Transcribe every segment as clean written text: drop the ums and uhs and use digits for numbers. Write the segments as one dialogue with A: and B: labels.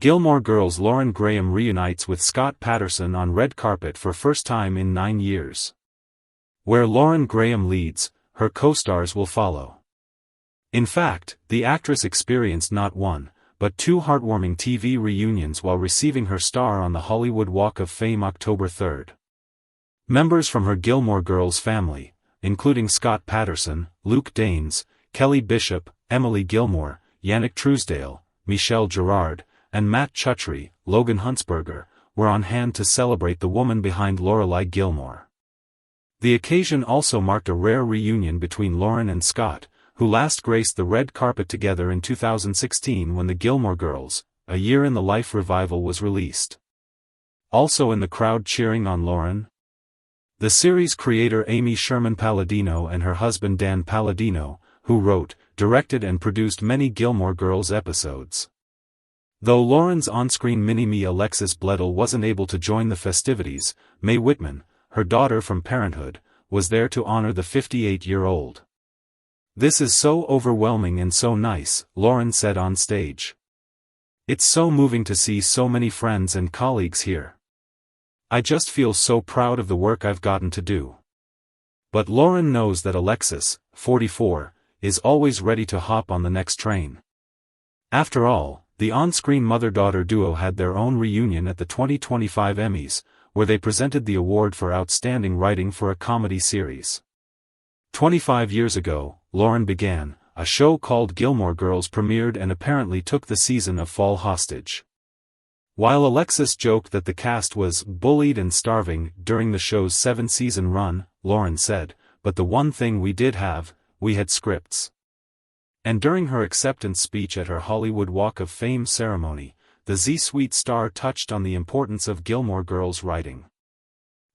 A: Gilmore Girls' Lauren Graham reunites with Scott Patterson on red carpet for first time in 9 years. Where Lauren Graham leads, her co-stars will follow. In fact, the actress experienced not one, but 2 heartwarming TV reunions while receiving her star on the Hollywood Walk of Fame October 3. Members from her Gilmore Girls family, including Scott Patterson, Luke Danes, Kelly Bishop, Emily Gilmore, Yanic Truesdale, Michel and Matt Czuchry, Logan Huntsberger, were on hand to celebrate the woman behind Lorelai Gilmore. The occasion also marked a rare reunion between Lauren and Scott, who last graced the red carpet together in 2016 when the Gilmore Girls, A Year in the Life revival was released. Also in the crowd cheering on Lauren? The series creator Amy Sherman-Palladino and her husband Dan Palladino, who wrote, directed and produced many Gilmore Girls episodes. Though Lauren's on-screen mini-me Alexis Bledel wasn't able to join the festivities, Mae Whitman, her daughter from Parenthood, was there to honor the 58-year-old. "This is so overwhelming and so nice," Lauren said on stage. "It's so moving to see so many friends and colleagues here. I just feel so proud of the work I've gotten to do." But Lauren knows that Alexis, 44, is always ready to hop on the next train. After all, the on-screen mother-daughter duo had their own reunion at the 2025 Emmys, where they presented the award for Outstanding Writing for a Comedy Series. 25 years ago, Lauren began, a show called Gilmore Girls premiered and apparently took the season of fall hostage. While Alexis joked that the cast was bullied and starving during the show's 7-season run, Lauren said, "But the one thing we did have, we had scripts." And during her acceptance speech at her Hollywood Walk of Fame ceremony, the Z-Suite star touched on the importance of Gilmore Girls writing.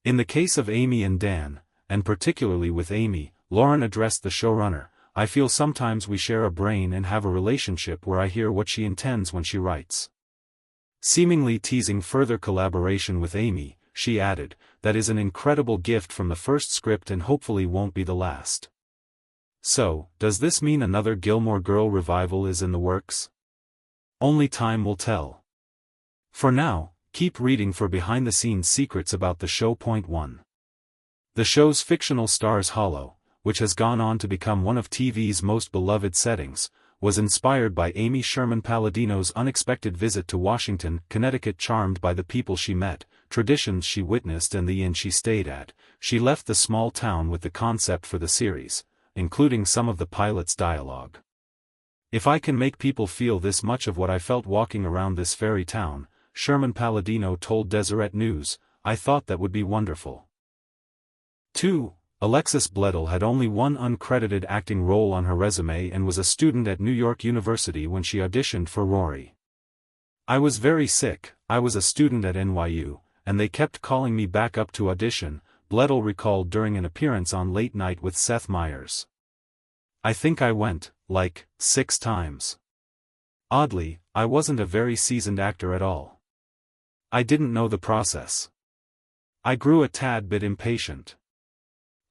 A: In the case of Amy and Dan, and particularly with Amy, Lauren addressed the showrunner, "I feel sometimes we share a brain and have a relationship where I hear what she intends when she writes." Seemingly teasing further collaboration with Amy, she added, "That is an incredible gift from the first script and hopefully won't be the last." So, does this mean another Gilmore Girl revival is in the works? Only time will tell. For now, keep reading for behind-the-scenes secrets about the show. 1. The show's fictional star's Hollow, which has gone on to become one of TV's most beloved settings, was inspired by Amy Sherman-Palladino's unexpected visit to Washington, Connecticut. Charmed by the people she met, traditions she witnessed and the inn she stayed at, she left the small town with the concept for the series, including some of the pilot's dialogue. "If I can make people feel this much of what I felt walking around this fairy town," Sherman-Palladino told Deseret News, "I thought that would be wonderful." 2. Alexis Bledel had only one uncredited acting role on her resume and was a student at New York University when she auditioned for Rory. "I was very sick, I was a student at NYU, and they kept calling me back up to audition," Bledel recalled during an appearance on Late Night with Seth Meyers. "I think I went, 6 times. Oddly, I wasn't a very seasoned actor at all. I didn't know the process. I grew a tad bit impatient.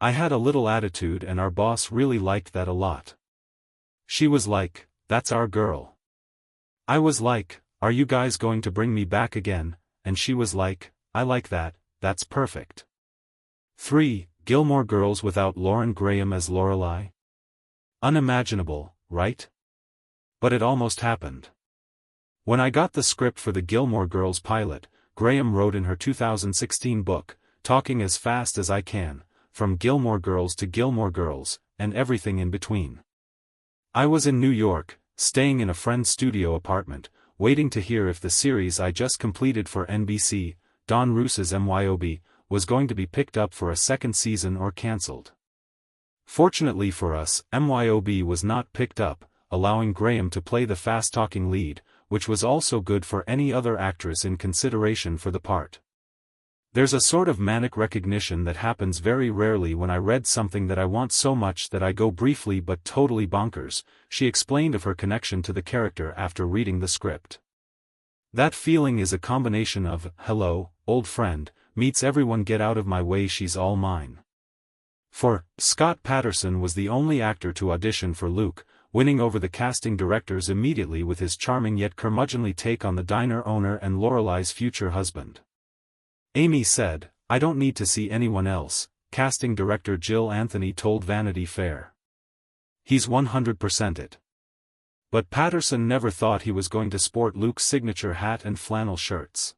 A: I had a little attitude and our boss really liked that a lot. She was like, 'That's our girl.' I was like, 'Are you guys going to bring me back again?' And she was like, 'I like that, that's perfect.'" 3. Gilmore Girls without Lauren Graham as Lorelai? Unimaginable, right? But it almost happened. When I got the script for the Gilmore Girls pilot, Graham wrote in her 2016 book, "Talking as fast as I can, from Gilmore Girls to Gilmore Girls, and everything in between." I was in New York, staying in a friend's studio apartment, waiting to hear if the series I just completed for NBC, Don Roos's MYOB, was going to be picked up for a second season or cancelled. Fortunately for us, MYOB was not picked up, allowing Graham to play the fast-talking lead, which was also good for any other actress in consideration for the part. "There's a sort of manic recognition that happens very rarely when I read something that I want so much that I go briefly but totally bonkers," she explained of her connection to the character after reading the script. "That feeling is a combination of, 'Hello, old friend,' meets 'everyone get out of my way, she's all mine.'" For Scott Patterson was the only actor to audition for Luke, winning over the casting directors immediately with his charming yet curmudgeonly take on the diner owner and Lorelai's future husband. Amy said, "I don't need to see anyone else," casting director Jill Anthony told Vanity Fair. "He's 100% it." But Patterson never thought he was going to sport Luke's signature hat and flannel shirts.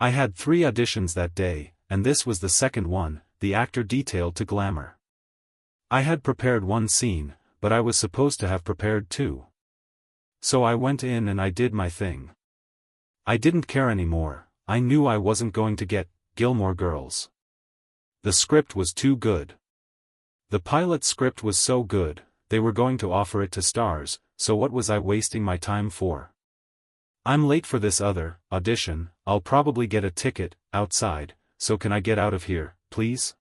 A: "I had 3 auditions that day, and this was the second one," the actor detailed to Glamour. "I had prepared 1 scene, but I was supposed to have prepared 2. So I went in and I did my thing. I didn't care anymore. I knew I wasn't going to get Gilmore Girls. The script was too good. The pilot script was so good, they were going to offer it to stars, so what was I wasting my time for? I'm late for this other audition, I'll probably get a ticket outside, so can I get out of here, please?"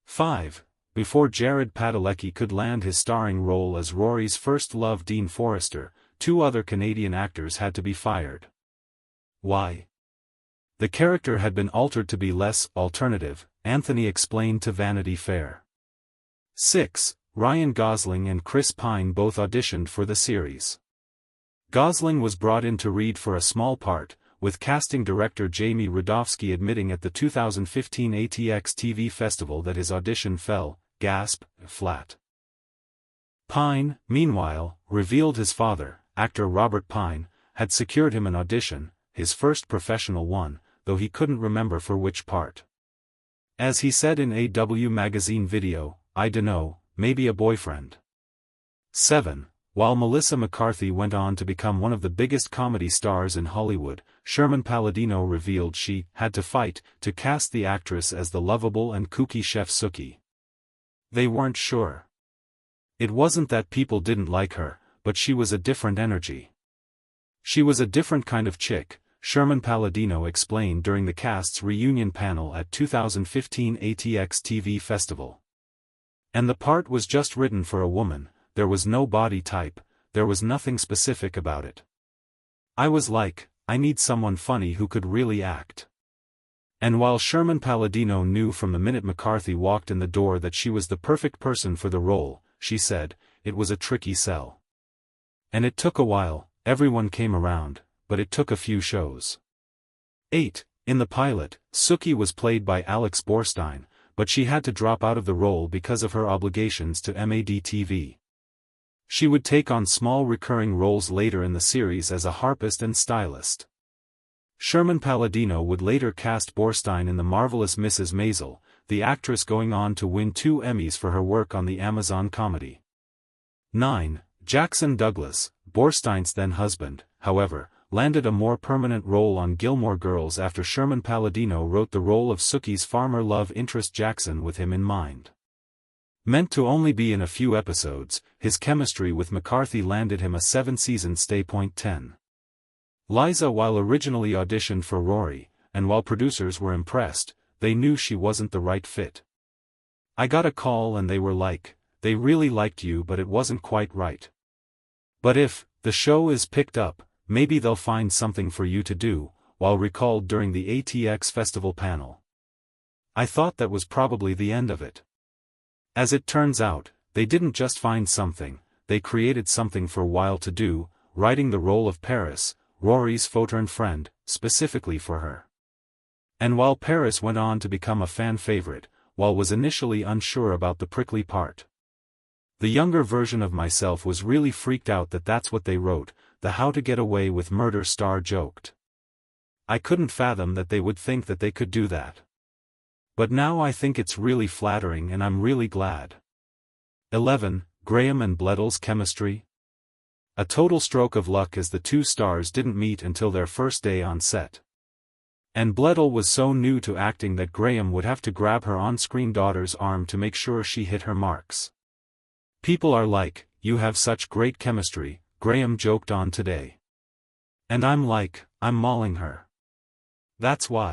A: 5. Before Jared Padalecki could land his starring role as Rory's first love, Dean Forrester, 2 other Canadian actors had to be fired. Why? The character had been altered to be less alternative, Anthony explained to Vanity Fair. 6. Ryan Gosling and Chris Pine both auditioned for the series. Gosling was brought in to read for a small part, with casting director Jamie Rudofsky admitting at the 2015 ATX TV festival that his audition fell flat. Pine, meanwhile, revealed his father, actor Robert Pine, had secured him an audition, his first professional one, though he couldn't remember for which part. As he said in a W magazine video, "I dunno, maybe a boyfriend." 7. While Melissa McCarthy went on to become one of the biggest comedy stars in Hollywood, Sherman Palladino revealed she had to fight to cast the actress as the lovable and kooky chef Czuchry. They weren't sure. It wasn't that people didn't like her, but she was a different energy. She was a different kind of chick, Sherman Palladino explained during the cast's reunion panel at 2015 ATX TV Festival. And the part was just written for a woman, there was no body type, there was nothing specific about it. I was like, I need someone funny who could really act. And while Sherman Palladino knew from the minute McCarthy walked in the door that she was the perfect person for the role, she said, it was a tricky sell. And it took a while, everyone came around, but it took a few shows. 8. In the pilot, Czuchry was played by Alex Borstein, but she had to drop out of the role because of her obligations to MAD-TV. She would take on small recurring roles later in the series as a harpist and stylist. Sherman Palladino would later cast Borstein in The Marvelous Mrs. Maisel, the actress going on to win 2 Emmys for her work on the Amazon comedy. 9. Jackson Douglas, Borstein's then-husband, however, landed a more permanent role on Gilmore Girls after Sherman Palladino wrote the role of Czuchry's farmer love interest Jackson with him in mind. Meant to only be in a few episodes, his chemistry with McCarthy landed him a 7-season stay. 10. Liza, while originally auditioned for Rory, and while producers were impressed, they knew she wasn't the right fit. "I got a call and they were like, they really liked you but it wasn't quite right. But if the show is picked up, maybe they'll find something for you to do," while recalled during the ATX Festival panel. "I thought that was probably the end of it. As it turns out, they didn't just find something, they created something for Weil to do, writing the role of Paris, Rory's photone friend, specifically for her." And while Paris went on to become a fan favorite, Weil was initially unsure about the prickly part. "The younger version of myself was really freaked out that that's what they wrote," the How to Get Away with Murder star joked. "I couldn't fathom that they would think that they could do that. But now I think it's really flattering and I'm really glad." 11. Graham and Bledel's chemistry? A total stroke of luck as the 2 stars didn't meet until their first day on set. And Bledel was so new to acting that Graham would have to grab her on-screen daughter's arm to make sure she hit her marks. "People are like, you have such great chemistry," Graham joked on Today. "And I'm like, I'm mauling her. That's why."